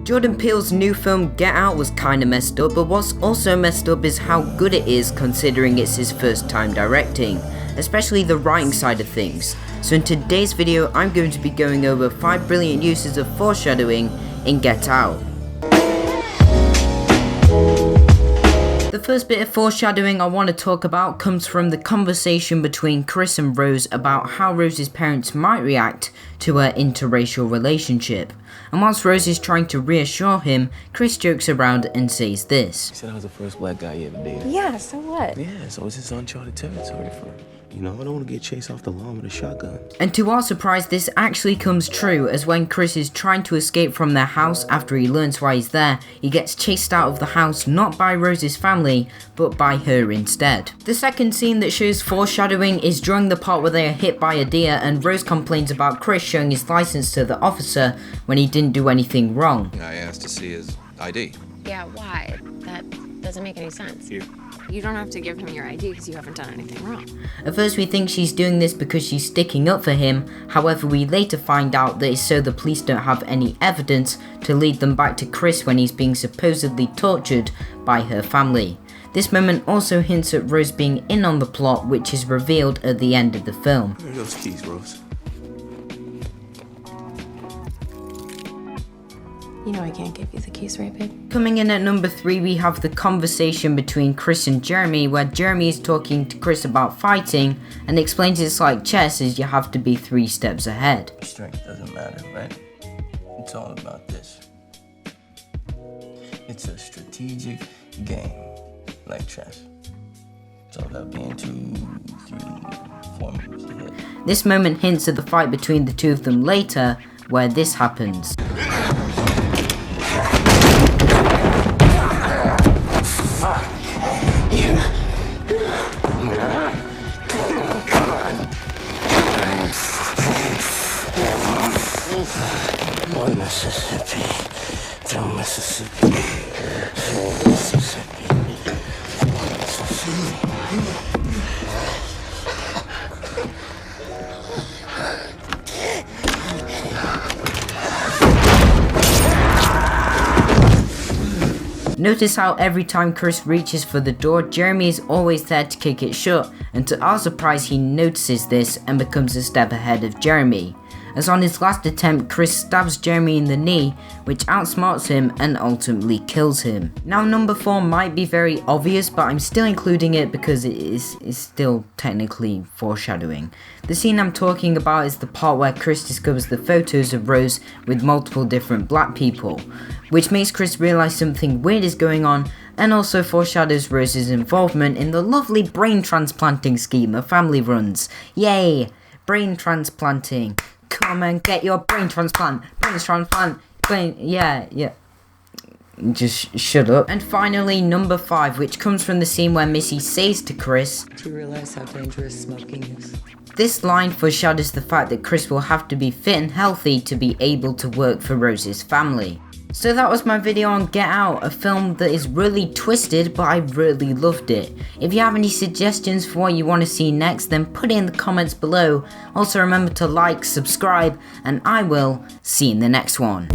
Jordan Peele's new film Get Out was kinda messed up, but what's also messed up is how good it is considering it's his first time directing, especially the writing side of things. So in today's video I'm going to be going over 5 brilliant uses of foreshadowing in Get Out. The first bit of foreshadowing I want to talk about comes from the conversation between Chris and Rose about how Rose's parents might react to her interracial relationship. And whilst Rose is trying to reassure him, Chris jokes around and says this. He said I was the first black guy you ever dated. Yeah, so what? Yeah, so it's just uncharted territory for him. You know, I don't want to get chased off the lawn with a shotgun. And to our surprise, this actually comes true, as when Chris is trying to escape from their house after he learns why he's there, he gets chased out of the house not by Rose's family, but by her instead. The second scene that shows foreshadowing is during the part where they are hit by a deer and Rose complains about Chris showing his license to the officer when he didn't do anything wrong. I asked to see his ID. Yeah, why? That doesn't make any sense. You don't have to give him your ID because you haven't done anything wrong. At first we think she's doing this because she's sticking up for him, however we later find out that it's so the police don't have any evidence to lead them back to Chris when he's being supposedly tortured by her family. This moment also hints at Rose being in on the plot, which is revealed at the end of the film. Where are those keys, Rose? You know I can't give you the keys, right, babe? Coming in at number 3, we have the conversation between Chris and Jeremy, where Jeremy is talking to Chris about fighting and explains it's like chess, as you have to be 3 steps ahead. Strength doesn't matter, right? It's all about this. It's a strategic game, like chess. It's all about being 2, 3, 4 moves ahead. This moment hints at the fight between the two of them later, where this happens. One Mississippi, through Mississippi, Mississippi, Mississippi. Notice how every time Chris reaches for the door, Jeremy is always there to kick it shut, and to our surprise he notices this and becomes a step ahead of Jeremy. As on his last attempt, Chris stabs Jeremy in the knee, which outsmarts him and ultimately kills him. Now number 4 might be very obvious, but I'm still including it because it is still technically foreshadowing. The scene I'm talking about is the part where Chris discovers the photos of Rose with multiple different black people, which makes Chris realise something weird is going on and also foreshadows Rose's involvement in the lovely brain transplanting scheme a family runs. Yay! Brain transplanting. Come and get your brain transplant. Yeah. Just shut up. And finally, number 5, which comes from the scene where Missy says to Chris, "Do you realize how dangerous smoking is?" This line foreshadows the fact that Chris will have to be fit and healthy to be able to work for Rose's family. So that was my video on Get Out, a film that is really twisted, but I really loved it. If you have any suggestions for what you want to see next, then put it in the comments below. Also remember to like, subscribe, and I will see you in the next one.